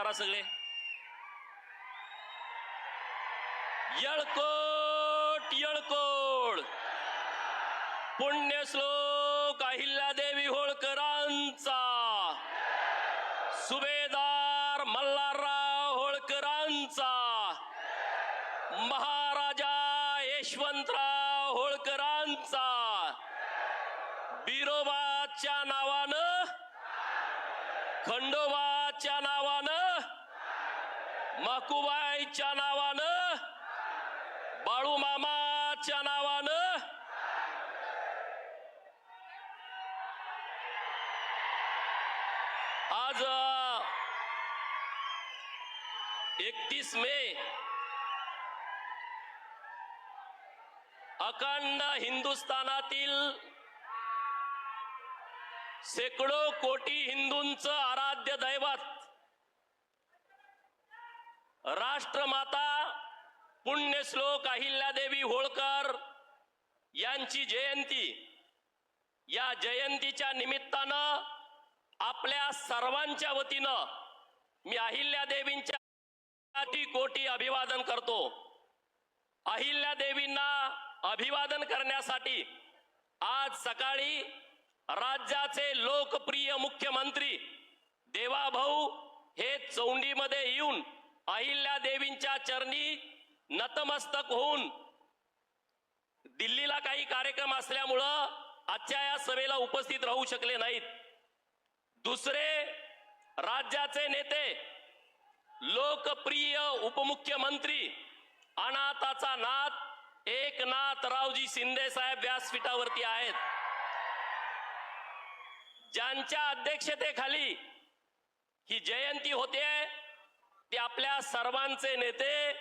मारा सगळे. येळकोट येळकोट. पुण्यश्लोक अहिल्यादेवी होळकरांचा, सुभेदार मल्हारराव होळकरांचा, महाराजा यशवंतराव होळकरांचा, बिरोबाच्या नावानं, खंडोबाच्या नावानं, माकुबाईच्या नावानं, बाळूमामाच्या नावानं, आज 31 मे अखंड हिंदुस्थानातील शेकडो कोटी हिंदूंचं आराध्य दैवत राष्ट्रमाता पुण्यश्लोक अहिल्यादेवी होळकर यांची जयंती. या जयंतीच्या निमित्तानं आपल्या सर्वांच्या वतीनं मी अहिल्यादेवींच्या कोटी कोटी अभिवादन करतो. अहिल्यादेवींना अभिवादन करण्यासाठी आज सकाळी राज्याचे लोकप्रिय मुख्यमंत्री देवाभाऊ हे चौंडीमध्ये येऊन अहिल्यादेवींच्या चरणी नतमस्तक होऊन, दिल्लीला काही कार्यक्रम असल्यामुळं आजच्या या सभेला उपस्थित राहू शकले नाहीत. दुसरे राज्याचे नेते, लोकप्रिय उपमुख्यमंत्री, अनाथाचा नाथ एकनाथरावजी शिंदे साहेब व्यासपीठावरती आहेत. ज्यांच्या अध्यक्षतेखाली ही जयंती होते ते आपल्या सर्वांचे नेते,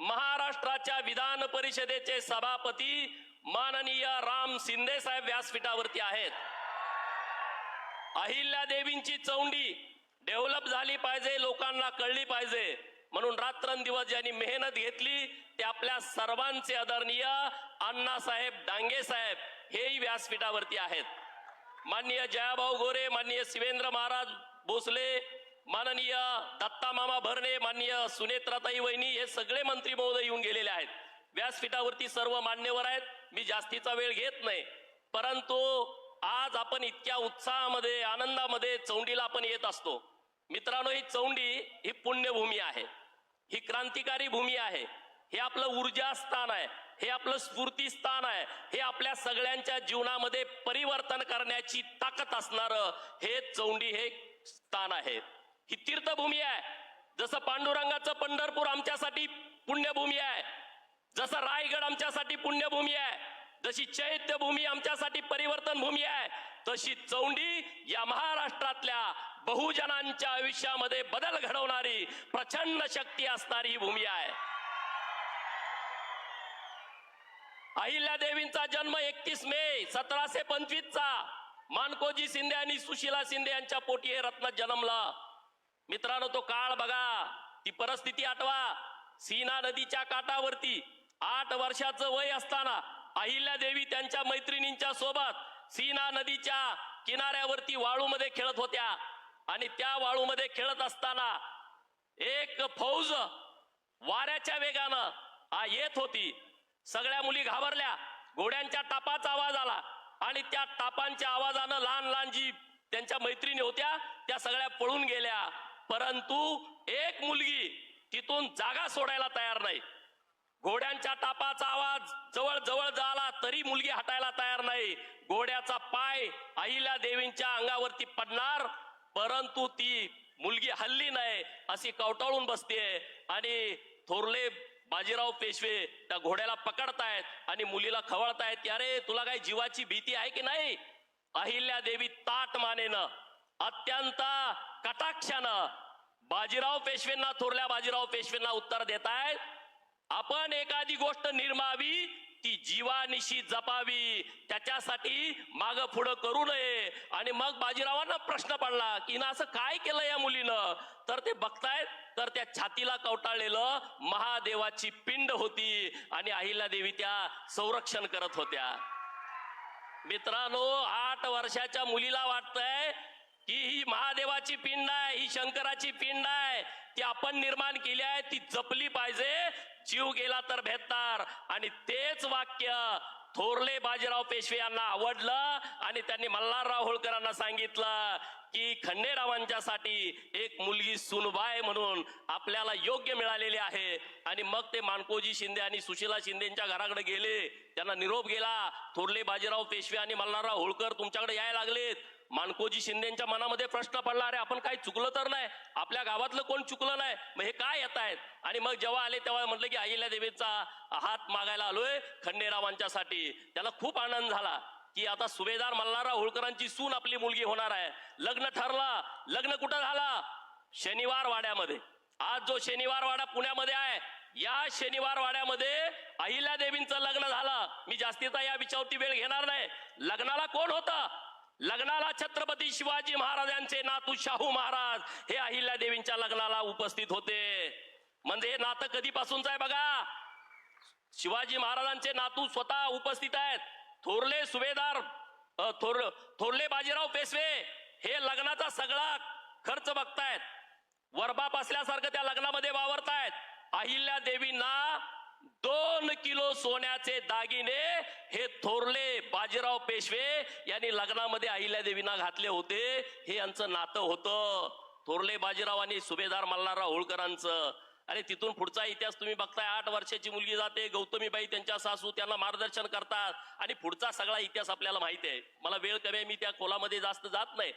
महाराष्ट्राच्या विधान परिषदेचे सभापती माननीय राम शिंदे साहेब व्यासपीठावरती आहेत. अहिल्यादेवींची चौंडी डेव्हलप झाली पाहिजे, लोकांना कळली पाहिजे म्हणून रात्रंदिवस ज्यांनी मेहनत घेतली ते आपल्या सर्वांचे आदरणीय अण्णासाहेब डांगे साहेब हेही व्यासपीठावरती आहेत. माननीय जयाभाऊ गोरे, माननीय शिवेंद्र महाराज भोसले, माननीय दत्ता मामा भरणे, माननीय सुनेत्राताई वहिनी हे सगळे मंत्री महोदय येऊन गेलेले आहेत. व्यासपीठावरती सर्व मान्यवर आहेत. मी जास्तीचा वेळ घेत नाही, परंतु आज आपण इतक्या उत्साहामध्ये, आनंदामध्ये चौंडीला आपण येत असतो. मित्रांनो, ही चौंडी ही पुण्यभूमी आहे, ही क्रांतिकारी भूमी आहे, हे आपलं ऊर्जा स्थान आहे, हे आपलं स्फूर्ती स्थान आहे, हे आपल्या सगळ्यांच्या जीवनामध्ये परिवर्तन करण्याची ताकद असणारं हे चौंडी हे स्थान आहे. ही तीर्थभूमी आहे. जसं पांडुरंगाचं पंढरपूर आमच्यासाठी पुण्यभूमी आहे, जसं रायगड आमच्यासाठी पुण्यभूमी आहे, जशी चैत्यभूमी आमच्यासाठी परिवर्तन भूमी आहे, तशी चौंडी या महाराष्ट्रातल्या बहुजनांच्या आयुष्यामध्ये बदल घडवणारी प्रचंड शक्ती असणारी ही भूमी आहे. अहिल्यादेवींचा जन्म 31 मे 1725 चा मानकोजी शिंदे आणि सुशीला शिंदे यांच्या पोटी हे रत्न जन्मला. मित्रांनो, तो काळ बघा, ती परिस्थिती आठवा. सीना नदीच्या काठावरती 8 वर्षाचं वय असताना अहिल्यादेवी त्यांच्या मैत्रिणींच्या सोबत सीना नदीच्या किनाऱ्यावरती वाळूमध्ये खेळत होत्या आणि त्या वाळूमध्ये खेळत असताना एक फौज वाऱ्याच्या वेगानं येत होती. सगळ्या मुली घाबरल्या. घोड्यांच्या टापाचा आवाज आला आणि त्या टापांच्या आवाजानं लहान लहान जी त्यांच्या मैत्रिणी होत्या त्या सगळ्या पळून गेल्या. परंतु एक मुलगी तिथून जागा सोडायला तयार नाही. घोड्यांच्या टापाचा आवाज जवळ जवळ झाला तरी मुलगी हटायला तयार नाही. घोड्याचा पाय अहिल्यादेवींच्या अंगावरती पडणार, परंतु ती मुलगी हल्ली नाही, अशी कवटाळून बसते आणि थोरले बाजीराव पेशवे त्या घोड्याला पकडतायत आणि मुलीला खवळतायत. अरे, तुला काही जीवाची भीती आहे की नाही? अहिल्यादेवी ताट मानेनं, अत्यंत कटाक्षानं बाजीराव पेशवेंना, थोरल्या बाजीराव पेशवेंना उत्तर देतायत, आपण एखादी गोष्ट निर्मावी ती जीवानिशी जपावी, त्याच्यासाठी माग पुढं करू नये. आणि मग बाजीरावांना प्रश्न पडला की ना असं काय केलं या मुलीनं? तर ते बघतायत तर त्या छातीला कवटाळलेलं महादेवाची पिंड होती आणि अहिल्यादेवी त्या संरक्षण करत होत्या. मित्रांनो, 8 वर्षाच्या मुलीला वाटतंय की ही महादेवाची पिंड आहे, ही शंकराची पिंड आहे, ती आपण निर्माण केली आहे, ती जपली पाहिजे, जीव गेला तर भेटणार. आणि तेच वाक्य थोरले बाजीराव पेशवे यांना आवडलं आणि त्यांनी मल्हारराव होळकरांना सांगितलं की खंडेरावांच्यासाठी एक मुलगी सुनबाई म्हणून आपल्याला योग्य मिळालेली आहे. आणि मग ते माणकोजी शिंदे आणि सुशीला शिंदेच्या घराकडे गेले, त्यांना निरोप गेला, थोरले बाजीराव पेशवे आणि मल्हारराव होळकर तुमच्याकडे यायला लागलेत. माणकोजी शिंदेच्या मनामध्ये प्रश्न पडला, अरे आपण काही चुकलं तर नाही, आपल्या गावातलं कोण चुकलं नाही, मग हे काय येत आहेत. आणि मग जेव्हा आले तेव्हा म्हटलं की अहिल्यादेवीचा हात मागायला आलोय खंडेरावांच्यासाठी. त्याला खूप आनंद झाला की आता सुभेदार मल्हारराव होळकरांची सून आपली मुलगी होणार आहे. लग्न ठरलं. लग्न कुठं झालं? शनिवार वाड्यामध्ये. आज जो शनिवार वाडा पुण्यामध्ये आहे, या शनिवार वाड्यामध्ये अहिल्यादेवींचं लग्न झालं. मी जास्तीचा या विषयावरती वेळ घेणार नाही. लग्नाला कोण होतं? लग्नाला छत्रपती शिवाजी महाराजांचे नातू शाहू महाराज हे अहिल्यादेवींच्या लग्नाला उपस्थित होते. म्हणजे हे नातं कधीपासूनच आहे बघा. शिवाजी महाराजांचे नातू स्वतः उपस्थित आहेत. थोरले सुभेदार थोरले बाजीराव पेशवे हे लग्नाचा सगळा खर्च बघतायत. वरबाप असल्यासारखं त्या लग्नामध्ये वावरतायत. अहिल्या देवींना 2 किलो सोन्याचे दागिने हे थोरले बाजीराव पेशवे यांनी लग्नामध्ये अहिल्या देवींना घातले होते. हे यांचं नातं होतं, थोरले बाजीराव आणि सुभेदार मल्हारराव होळकरांचं. आणि तिथून पुढचा इतिहास तुम्ही बघताय. 8 वर्षाची मुलगी जाते, गौतमीबाई त्यांच्या सासू त्यांना मार्गदर्शन करतात आणि पुढचा सगळा इतिहास आपल्याला माहिती आहे. मला वेळ कमी आहे, मी त्या खोलामध्ये जास्त जात नाही.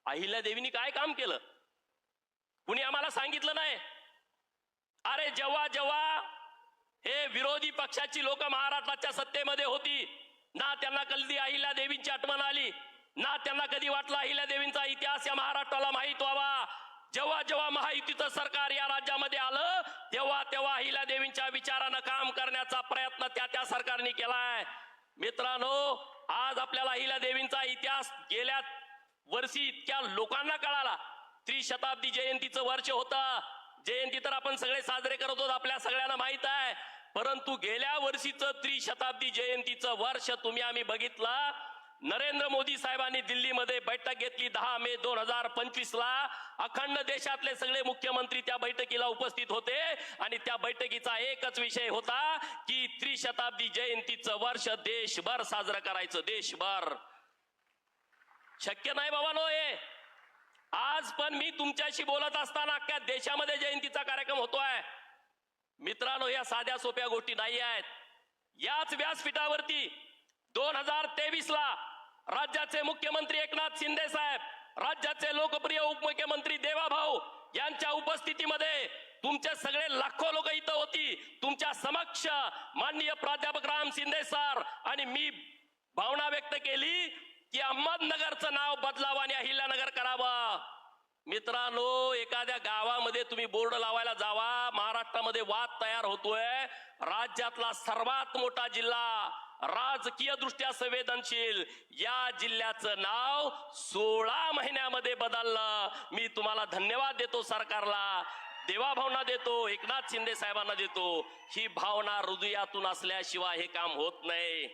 अहिल्या देवींनी काय काम केलं कुणी आम्हाला सांगितलं नाही. अरे जेव्हा जेव्हा हे विरोधी पक्षाची लोक महाराष्ट्राच्या सत्तेमध्ये होती ना, त्यांना कधी अहिल्या देवींची आठवण आली ना, त्यांना कधी वाटलं अहिल्या देवींचा इतिहास या महाराष्ट्राला माहित व्हावा. जेव्हा जेव्हा महायुतीचं सरकार या राज्यामध्ये आलं तेव्हा तेव्हा अहिल्या देवींच्या विचारानं काम करण्याचा प्रयत्न त्या सरकारने केलाय. मित्रांनो, आज आपल्याला अहिल्या देवींचा इतिहास गेल्या वर्षी इतक्या लोकांना कळाला. त्रिशताब्दी जयंतीचं वर्ष होतं. जयंती तर आपण सगळे साजरे करत होतो, आपल्या सगळ्यांना माहित आहे. परंतु गेल्या वर्षीचं त्रिशताब्दी जयंतीचं वर्ष तुम्ही आम्ही बघितलं. नरेंद्र मोदी साहेबांनी दिल्लीमध्ये बैठक घेतली 10 मे 2025 ला. अखंड देशातले सगळे मुख्यमंत्री त्या बैठकीला उपस्थित होते आणि त्या बैठकीचा एकच विषय होता की त्रिशताब्दी जयंतीचं वर्ष देशभर साजरं करायचं. देशभर शक्य नाही बाबांनो हे. आज पण मी तुमच्याशी बोलत असताना अख्ख्या देशामध्ये जयंतीचा कार्यक्रम होतोय. मित्रांनो, या साध्या सोप्या गोष्टी नाही आहेत. याच व्यासपीठावरती 2023 ला राज्याचे मुख्यमंत्री एकनाथ शिंदे साहेब, राज्याचे लोकप्रिय उपमुख्यमंत्री देवाभाऊ यांच्या उपस्थितीमध्ये तुमचे सगळे लाखो लोक इथं होती. तुमच्या समक्ष माननीय प्राध्यापक राम शिंदे सर आणि मी भावना व्यक्त केली की अहमदनगरचं नाव बदलावं आणि अहिल्यानगर करावं. मित्रांनो, एखाद्या गावामध्ये तुम्ही बोर्ड लावायला जावा, महाराष्ट्रामध्ये वाद तयार होतोय. राज्यातला सर्वात मोठा जिल्हा, राजकीय दृष्ट्या संवेदनशील, या जिल्ह्याचं नाव 16 महिन्यामध्ये बदललं. मी तुम्हाला धन्यवाद देतो सरकारला, देवाभावना देतो, एकनाथ शिंदे साहेबांना देतो. ही भावना हृदयातून असल्याशिवाय हे काम होत नाही.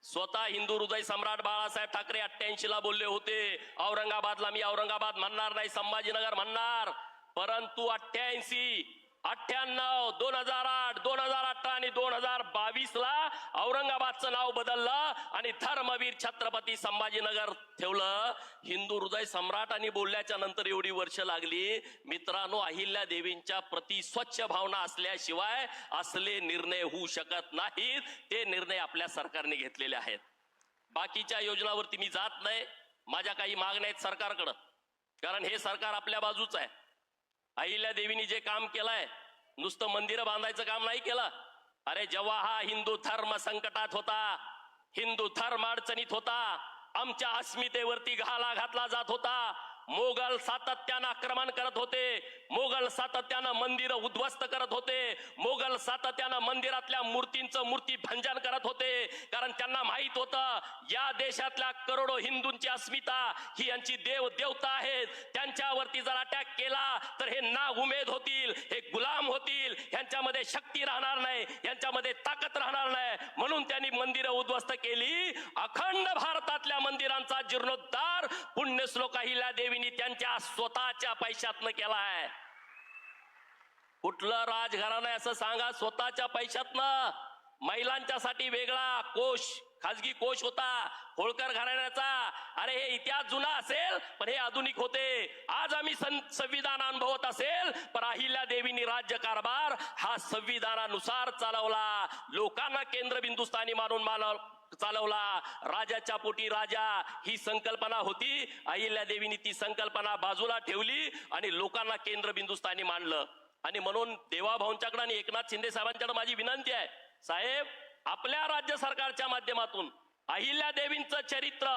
स्वतः हिंदू हृदय सम्राट बाळासाहेब ठाकरे 88 ला बोलले होते, औरंगाबादला मी औरंगाबाद म्हणणार नाही, संभाजीनगर म्हणणार. परंतु 88, 98, 2008, 2018 आणि 2022 ला औरंगाबादचं नाव बदललं आणि धर्मवीर छत्रपती संभाजीनगर ठेवलं. हिंदू हृदय सम्राट आणि बोलल्याच्या नंतर एवढी वर्ष लागली. मित्रांनो, अहिल्या देवींच्या प्रति स्वच्छ भावना असल्याशिवाय असले निर्णय होऊ शकत नाहीत. ते निर्णय आपल्या सरकारने घेतलेले आहेत. बाकीच्या योजनावरती मी जात नाही. माझ्या काही मागण्या आहेत सरकारकडं, कारण हे सरकार आपल्या बाजूच आहे. अहिल्या देवींनी जे काम केलंय, नुसतं मंदिरं बांधायचं काम नाही केलं. अरे जेव्हा हा हिंदू धर्म संकटात होता, हिंदू धर्म अडचणीत होता, आमच्या अस्मितेवरती घाला घातला जात होता, मोगल सातत्यानं आक्रमण करत होते, मोगल सातत्यानं मंदिर उद्ध्वस्त करत होते, मोगल सातत्यानं मंदिरातल्या मूर्तींचं मूर्ती भंजन करत होते. कारण त्यांना माहित होतं या देशातल्या करोडो हिंदूंची अस्मिता ही यांची देवता आहेत. त्यांच्यावरती जर अटॅक केला तर हे ना उमेद होतील, हे गुलाम होतील, यांच्यामध्ये शक्ती राहणार नाही, यांच्यामध्ये ताकद राहणार नाही. म्हणून त्यांनी मंदिरं उद्ध्वस्त केली. अखंड भारतातल्या मंदिरांचा जीर्णोद्धार पुण्यश्लोक अहिल्या देवी देवींनी त्यांच्या स्वतःच्या पैशातनं केलाय. कुठलं राजघराणं आहे असं सांगा. स्वतःच्या पैशातनं. महिलांच्यासाठी वेगळा कोष, खाजगी कोष होता होळकर घराण्याचा. अरे हे इतिहास जुना असेल पण हे आधुनिक होते. आज आम्ही संविधान अनुभवत असेल पण अहिल्या देवींनी राज्यकारभार हा संविधानानुसार चालवला. लोकांना केंद्रबिंदुस्थानी मानून चालवला. राजाच्या पोटी राजा ही संकल्पना होती. अहिल्या देवींनी ती संकल्पना बाजूला ठेवली आणि लोकांना केंद्रबिंदुस्थानी मानलं. आणि म्हणून देवाभाऊंच्याकडे आणि एकनाथ शिंदे साहेबांच्याकडे माझी विनंती आहे, साहेब आपल्या राज्य सरकारच्या माध्यमातून अहिल्या देवींचं चरित्र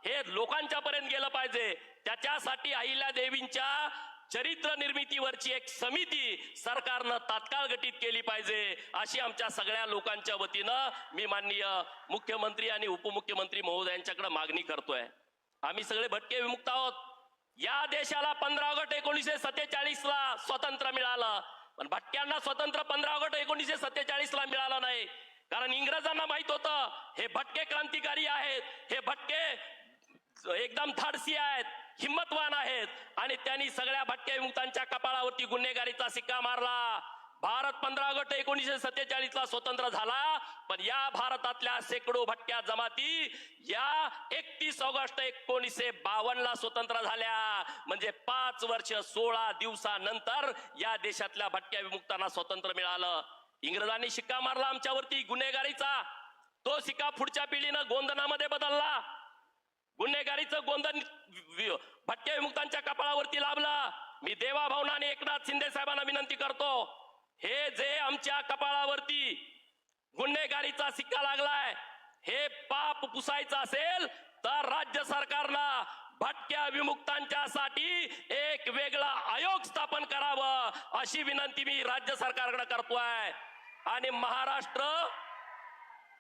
हे लोकांच्या पर्यंत गेलं पाहिजे. त्याच्यासाठी अहिल्या देवींच्या चरित्र निर्मितीवरची एक समिती सरकारनं तात्काळ गठीत केली पाहिजे, अशी आमच्या सगळ्या लोकांच्या वतीनं मी माननीय मुख्यमंत्री आणि उपमुख्यमंत्री महोदयांच्याकडे मागणी करतोय. आम्ही सगळे भटके विमुक्त आहोत. या देशाला 15 ऑगस्ट 1947 ला स्वतंत्र मिळालं, पण भटक्यांना स्वतंत्र 15 ऑगस्ट 1947 ला मिळालं नाही. कारण इंग्रजांना माहित होतं हे भटके क्रांतिकारी आहेत, हे भटके एकदम धाडसी आहेत, हिम्मतवान आहेत, आणि त्यांनी सगळ्या भटके विमुक्तांच्या कपाळावरती गुन्हेगारीचा सिक्का मारला. भारत 15 ऑगस्ट 1947 ला स्वतंत्र झाला, पण या भारतातल्या शेकडो भटक्या जमाती या 31 ऑगस्ट 1952 ला स्वतंत्र झाल्या. म्हणजे 5 वर्ष 16 दिवसानंतर या देशातल्या भटक्या विमुक्तांना स्वतंत्र मिळालं. इंग्रजांनी शिक्का मारला आमच्यावरती गुन्हेगारीचा. तो शिक्का पुढच्या पिढीनं गोंधनामध्ये बदलला. गुन्हेगारीचं गोंधन भटक्या विमुक्तांच्या कपाळावरती लाभलं. मी देवाभाऊंना आणि एकनाथ शिंदे साहेबांना विनंती करतो, हे जे आमच्या कपाळावरती गुन्हेगारीचा सिक्का लागलाय हे पाप पुसायचं असेल तर राज्य सरकारनं भटक्या विमुक्तांच्यासाठी एक वेगळा आयोग स्थापन करावं, अशी विनंती मी राज्य सरकारकडे करतोय. आणि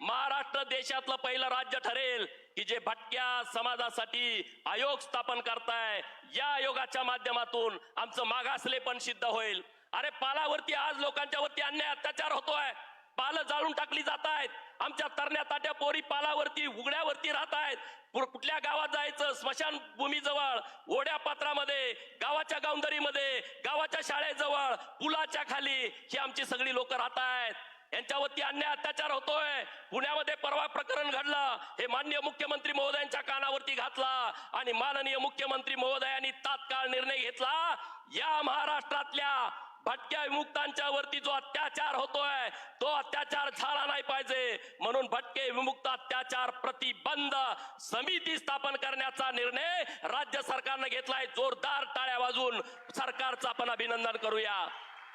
महाराष्ट्र देशातलं पहिलं राज्य ठरेल की जे भटक्या समाजासाठी आयोग स्थापन करताय. या आयोगाच्या माध्यमातून आमचं मागासलेपण सिद्ध होईल. अरे पालावरती आज लोकांच्या वरती अन्याय अत्याचार होतोय. पालं जाळून टाकली जात आहेत. आमच्या तरण्या ताट्या पोरी पालावरती उघड्यावरती राहत आहेत. कुठल्या गावात जायचं, स्मशानभूमी जवळ, ओढ्या पात्रामध्ये, गावाच्या गावंदरीमध्ये, गावाच्या शाळेजवळ, पुलाच्या खाली ही आमची सगळी लोक राहत आहेत. यांच्यावरती अन्याय अत्याचार होतोय. पुण्यामध्ये परवा प्रकरण घडलं, हे माननीय मुख्यमंत्री महोदयांच्या कानावरती घातला आणि माननीय मुख्यमंत्री महोदयांनी तात्काळ निर्णय घेतला. या महाराष्ट्रातल्या भटक्या विमुक्तांच्या वरती जो अत्याचार होतोय तो अत्याचार झाला नाही पाहिजे, म्हणून भटके विमुक्त अत्याचार प्रतिबंध समिती स्थापन करण्याचा निर्णय राज्य सरकारने घेतलाय. जोरदार टाळ्या वाजवून सरकारचं आपण अभिनंदन करूया.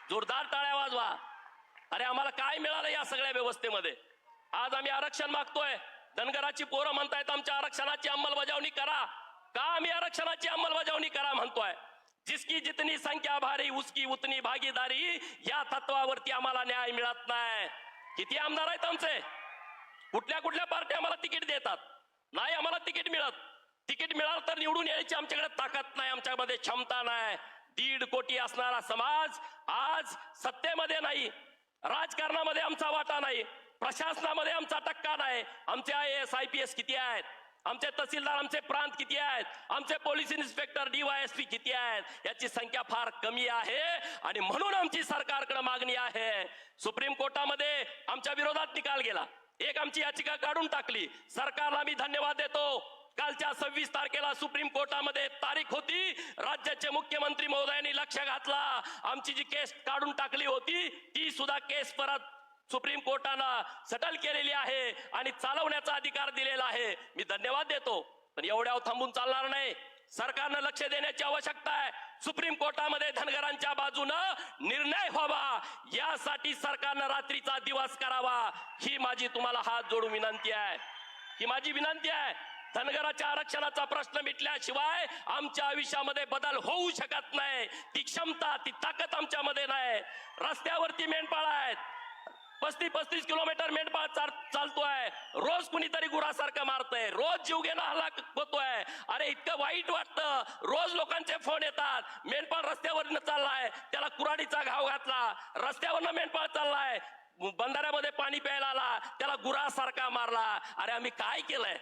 जोरदार टाळ्या वाजवा. अरे आम्हाला काय मिळालं या सगळ्या व्यवस्थेमध्ये? आज आम्ही आरक्षण मागतोय. धनगराची पोरं म्हणतायत आमच्या आरक्षणाची अंमलबजावणी करा. का आम्ही आरक्षणाची अंमलबजावणी करा म्हणतोय? जिसकी जितनी संख्या भारी उसकी उतनी भागीदारी, या तत्वावरती आम्हाला न्याय मिळत नाही. किती आमदार आहेत आमचे? कुठल्या कुठल्या पार्टी आम्हाला तिकीट देतात? नाही आम्हाला तिकीट मिळत. तिकीट मिळालं तर निवडून यायची आमच्याकडे ताकद नाही, आमच्यामध्ये क्षमता नाही. 1.5 कोटी असणारा समाज आज सत्तेमध्ये नाही, राजकारणामध्ये आमचा वाटा नाही, प्रशासनामध्ये आमचा टक्का नाही. आमचे IAS IPS किती आहेत? आमचे तहसीलदार, आमचे प्रांत किती आहेत? आमचे पोलीस इन्स्पेक्टर DYSP किती आहेत? याची संख्या फार कमी आहे. आणि म्हणून आमची सरकारकडे मागणी आहे. सुप्रीम कोर्टामध्ये आमच्या विरोधात निकाल गेला. एक आमची याचिका काढून टाकली. सरकारला मी धन्यवाद देतो. कालच्या 26 तारखेला सुप्रीम कोर्टामध्ये तारीख होती. राज्याचे मुख्यमंत्री महोदयांनी लक्ष घातला. आमची जी केस काढून टाकली होती ती सुद्धा केस परत सुप्रीम कोर्टानं सेटल केलेली आहे आणि चालवण्याचा अधिकार दिलेला आहे. मी धन्यवाद देतो. पण एवढ्यावर थांबून चालणार नाही. सरकारनं लक्ष देण्याची आवश्यकता आहे. सुप्रीम कोर्टामध्ये धनगरांच्या बाजूनं निर्णय व्हावा यासाठी सरकारनं रात्रीचा दिवस करावा. ही माझी तुम्हाला हात जोडून विनंती आहे. ही माझी विनंती आहे. धनगराच्या आरक्षणाचा प्रश्न मिटल्याशिवाय आमच्या आयुष्यामध्ये बदल होऊ शकत नाही. ती क्षमता, ती ताकद आमच्यामध्ये नाही. रस्त्यावरती मेंढपाळ आहेत. 35 किलोमीटर मेंढपाळ चालतोय. रोज कुणीतरी गुरासारखं मारतंय. रोज जीव घेणं हलाक होतोय. अरे इतकं वाईट वाटतं. रोज लोकांचे फोन येतात. मेंढपाळ रस्त्यावरनं चाललाय, त्याला कुऱ्हाडीचा घाव घातला. रस्त्यावरनं मेंढपाळ चाललाय, बंधाऱ्यामध्ये पाणी प्यायला आला, त्याला गुरासारखा मारला. अरे आम्ही काय केलंय?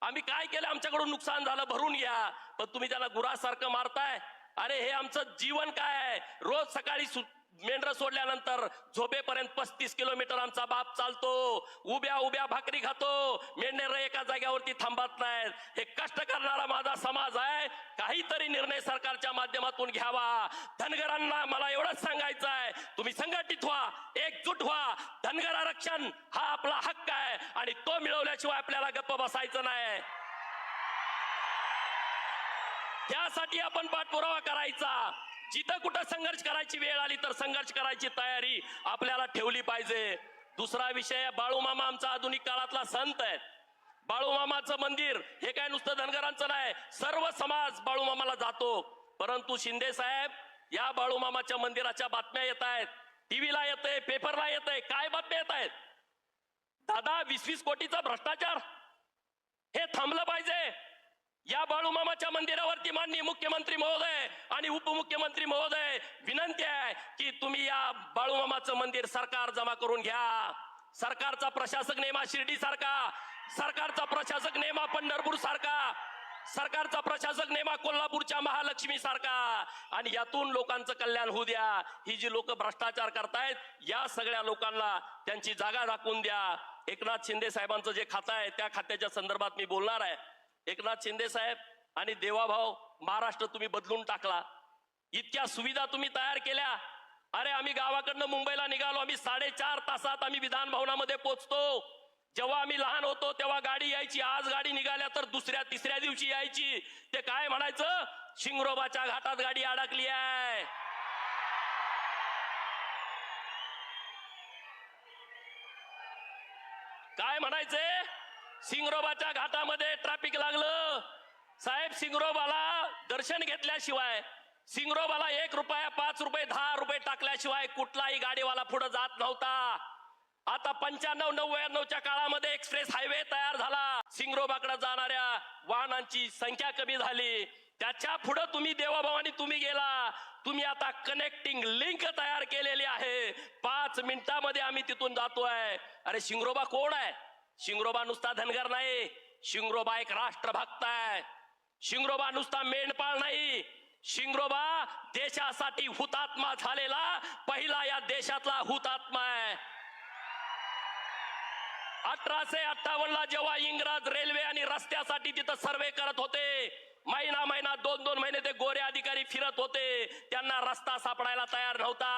आम्ही काय केलं, आमच्याकडून नुकसान झालं भरून घ्या, पण तुम्ही त्याला गुरासारखं मारताय. अरे हे आमचं जीवन काय आहे? रोज सकाळी मेंढर सोडल्यानंतर झोपेपर्यंत 35 किलोमीटर आमचा बाप चालतो, उभ्या उभ्या भाकरी खातो, मेंढर एका जाग्यावरती थांबत नाहीत. हे कष्ट करणारा माझा समाज आहे, काहीतरी निर्णय सरकारच्या माध्यमातून घ्यावा. धनगरांना मला एवढंच सांगायचं आहे, तुम्ही संघटित व्हा, एकजूट व्हा. धनगर आरक्षण हा आपला हक्क आहे आणि तो मिळवल्याशिवाय आपल्याला गप्प बसायचं नाही. त्यासाठी आपण पाठपुरावा करायचा. जिथं कुठं संघर्ष करायची वेळ आली तर संघर्ष करायची तयारी आपल्याला ठेवली पाहिजे. दुसरा विषय, बाळूमामा आमचा आधुनिक काळातला संत आहे. बाळूमामाचं मंदिर हे काय नुसतं धनगरांचं नाही, सर्व समाज बाळूमामाला जातो. परंतु शिंदे साहेब, या बाळूमामाच्या मंदिराच्या बातम्या येत आहेत, टीव्हीला येतंय, पेपरला येतंय. काय बातम्या येत आहेत? दादा 20-20 कोटीचा भ्रष्टाचार. हे थांबलं पाहिजे. या बाळूमामाच्या मंदिरावरती माननीय मुख्यमंत्री महोदय आणि उपमुख्यमंत्री महोदय, विनंती आहे की तुम्ही या बाळूमामाचं मंदिर सरकार जमा करून घ्या. सरकारचा प्रशासक नेमा शिर्डी सारखा, सरकारचा प्रशासक नेमा पंढरपूर सारखा, सरकारचा प्रशासक नेमा कोल्हापूरच्या महालक्ष्मी सारखा, आणि यातून लोकांचं कल्याण होऊ द्या. ही जी लोक भ्रष्टाचार करतायत, या सगळ्या लोकांना त्यांची जागा दाखवून द्या. एकनाथ शिंदे साहेबांचं जे खातं आहे त्या खात्याच्या संदर्भात मी बोलणार आहे. एकनाथ शिंदे साहेब आणि देवाभाऊ, महाराष्ट्र तुम्ही बदलून टाकला. इतक्या सुविधा तुम्ही तयार केल्या. अरे आम्ही गावाकडनं मुंबईला निघालो, आम्ही 4.5 तासात आम्ही विधान भवनामध्ये पोहोचतो. जेव्हा आम्ही लहान होतो तेव्हा गाडी यायची, आज गाडी निघाल्या तर दुसऱ्या तिसऱ्या दिवशी यायची. ते काय म्हणायचं, शिंगरोबाच्या घाटात गाडी अडकली आहे. काय म्हणायचे, सिंगरोबाच्या घाटामध्ये ट्रॅफिक लागलं. साहेब, सिंगरोबाला दर्शन घेतल्याशिवाय, सिंगरोबाला 1 रुपया, 5 रुपये, 10 रुपये टाकल्याशिवाय कुठलाही गाडीवाला पुढे जात नव्हता. आता 95-99च्या काळामध्ये एक्सप्रेस हायवे तयार झाला. सिंगरोबाकडे जाणाऱ्या वाहनांची संख्या कमी झाली. त्याच्या पुढे तुम्ही देवाभावानी तुम्ही गेला. तुम्ही आता कनेक्टिंग लिंक तयार केलेली आहे. 5 मिनिटांमध्ये आम्ही तिथून जातोय. अरे शिंगरोबा कोण आहे? शिंगरोबा नुसता धनगर नाही, शिंगरोबा एक राष्ट्रभक्त आहे. शिंगरोबा नुसता मेंढपाळ नाही, शिंगरोबा देशासाठी हुतात्मा झालेला पहिला या देशातला हुतात्मा आहे. 1858ला जेव्हा इंग्रज रेल्वे आणि रस्त्यासाठी तिथं सर्वे करत होते, महिना 2 महिने ते गोरे अधिकारी फिरत होते, त्यांना रस्ता सापडायला तयार नव्हता.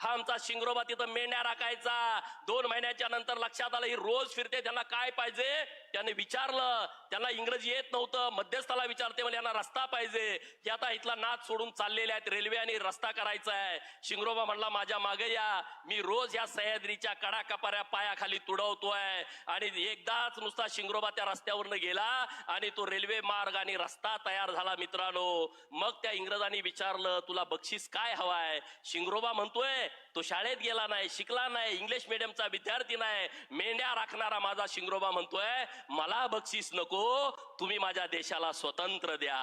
हा आमचा शिंगरोबा तिथं मेंढ्या राखायचा. 2 महिन्याच्या नंतर लक्षात आलं ही रोज फिरते, त्यांना काय पाहिजे. त्याने विचारलं, त्यांना इंग्रजी येत नव्हतं, मध्यस्थाला विचारते, म्हणजे यांना रस्ता पाहिजे. हे आता इथला नाच सोडून चाललेले आहेत, रेल्वे आणि रस्ता करायचा आहे. शिंगरोबा म्हणला माझ्या मागे या, मी रोज या सह्याद्रीच्या कडाकपाऱ्या पायाखाली तुडवतोय. आणि एकदाच नुसता शिंगरोबा त्या रस्त्यावरनं गेला आणि तो रेल्वे मार्ग आणि रस्ता तयार झाला. मित्रांनो, मग त्या इंग्रजांनी विचारलं तुला बक्षीस काय हवाय? शिंगरोबा म्हणतोय तो शाळेत गेला नाही, शिकला नाही, इंग्लिश मीडियमचा विद्यार्थी नाही, मेंढ्या राखणारा माझा शिंगरोबा म्हणतोय मला बक्षीस नको, तुम्ही माझ्या देशाला स्वतंत्र द्या.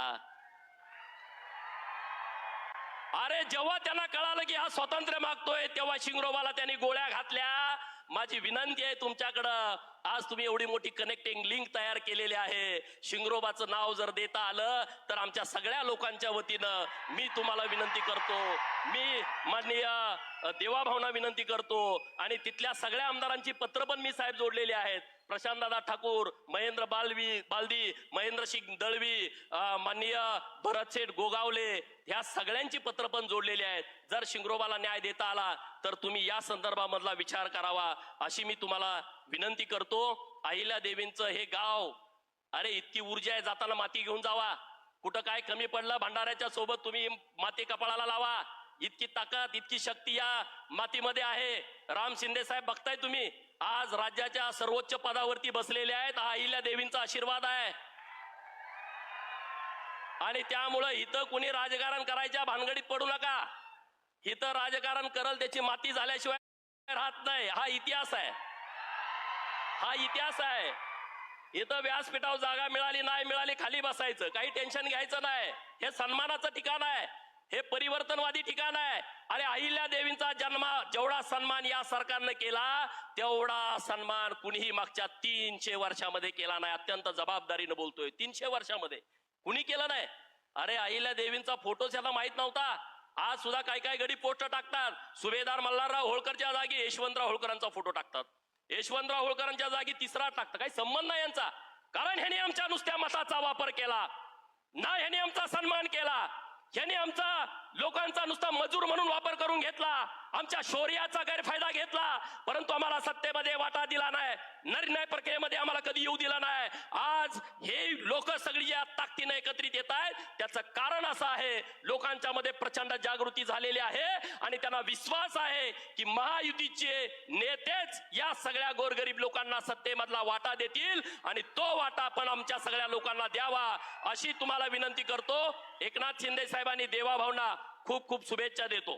अरे जेव्हा त्यांना कळालं की हा स्वातंत्र्य मागतोय, तेव्हा शिंगरोबाला त्यांनी गोळ्या घातल्या. माझी विनंती आहे तुमच्याकडं, आज तुम्ही एवढी मोठी कनेक्टिंग लिंक तयार केलेली आहे, शिंगरोबाचं नाव जर देता आलं तर आमच्या सगळ्या लोकांच्या वतीनं मी तुम्हाला विनंती करतो, मी माननीय देवाभावना विनंती करतो. आणि तिथल्या सगळ्या आमदारांची पत्र पण मी साहेब जोडलेली आहेत. प्रशांतदादा ठाकूर, महेंद्र बालदी, महेंद्र सिंग दळवी, माननीय भरतशेठ गोगावले, ह्या सगळ्यांची पत्र पण जोडलेली आहेत. जर शिंगरोबाला न्याय देता आला तर तुम्ही या संदर्भामधला विचार करावा, अशी मी तुम्हाला विनंती करतो. अहिल्या देवींचं हे गाव, अरे इतकी ऊर्जा आहे, जाताना माती घेऊन जावा. कुठं काय कमी पडलं, भंडाऱ्याच्या सोबत तुम्ही माती कपाळाला लावा. इतकी ताकद, इतकी शक्ती या मातीमध्ये आहे. राम शिंदे साहेब बघताय तुम्ही, आज राज्याच्या सर्वोच्च पदावरती बसलेले आहेत. हा अहिल्या देवींचा आशीर्वाद आहे. आणि त्यामुळं इथं कुणी राजकारण करायच्या भानगडीत पडू नका. इथं राजकारण करल त्याची माती झाल्याशिवाय राहत नाही. हा इतिहास आहे, हा इतिहास आहे. इथं व्यासपीठावर जागा मिळाली नाही मिळाली, खाली बसायचं, काही टेन्शन घ्यायचं नाही. हे सन्मानाचं ठिकाण आहे. हे परिवर्तनवादी ठिकाण आहे. अरे अहिल्या देवींचा जन्म जेवढा सन्मान या सरकारनं केला तेवढा सन्मान कुणीही मागच्या 300 वर्षामध्ये केला नाही. अत्यंत जबाबदारीनं बोलतोय, 300 वर्षामध्ये कुणी केलं नाही. अरे अहिल्या देवींचा फोटो त्याला माहित नव्हता. आज सुद्धा काय काय गडी पोस्ट टाकतात. सुभेदार मल्हारराव होळकरच्या जागी यशवंतराव होळकरांचा फोटो टाकतात. यशवंतराव होळकरांच्या जागी तिसरा टाकतात. काही संबंध नाही यांचा. कारण ह्याने आमच्या नुसत्या मताचा वापर केला ना, ह्याने आमचा सन्मान केला. ह्याने आमचा लोकांचा नुसता मजूर म्हणून वापर करून घेतला, आमच्या शौर्याचा गैरफायदा घेतला, परंतु आम्हाला सत्तेमध्ये वाटा दिला नाही, निर्णय प्रक्रियेमध्ये आम्हाला कधी येऊ दिला नाही. आज हे लोक सगळी या ताकदीने एकत्रित येत आहेत, त्याचं कारण असं आहे लोकांच्या मध्ये प्रचंड जागृती झालेली आहे आणि त्यांना विश्वास आहे की महायुतीचे नेतेच या सगळ्या गोरगरीब लोकांना सत्तेमधला वाटा देतील आणि तो वाटा आपण आमच्या सगळ्या लोकांना द्यावा अशी तुम्हाला विनंती करतो. एकनाथ शिंदे साहेबांनी देवाभावना खूप खूप शुभेच्छा देतो.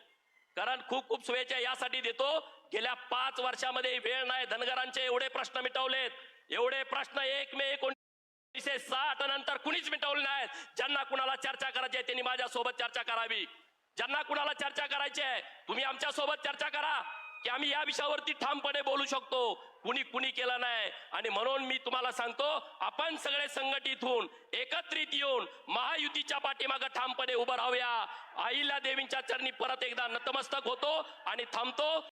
कारण खूप खूप शुभेच्छा यासाठी देतो, गेल्या 5 वर्षामध्ये वेळ नाही, धनगरांचे एवढे प्रश्न मिटवलेत, एवढे प्रश्न 1 मे 1960 नंतर कुणीच मिटवले नाहीत. ज्यांना कुणाला चर्चा करायची आहे त्यांनी माझ्या सोबत चर्चा करावी. ज्यांना कुणाला चर्चा करायची आहे तुम्ही आमच्या सोबत चर्चा करा की आम्ही या विषयावरती ठामपणे बोलू शकतो. कुणी केलं नाही आणि म्हणून मी तुम्हाला सांगतो, आपण सगळे संघटित होऊन एकत्रित येऊन महायुतीच्या पाठीमागे ठामपणे उभं राहूया. अहिल्या देवींच्या चरणी परत एकदा नतमस्तक होतो आणि थांबतो.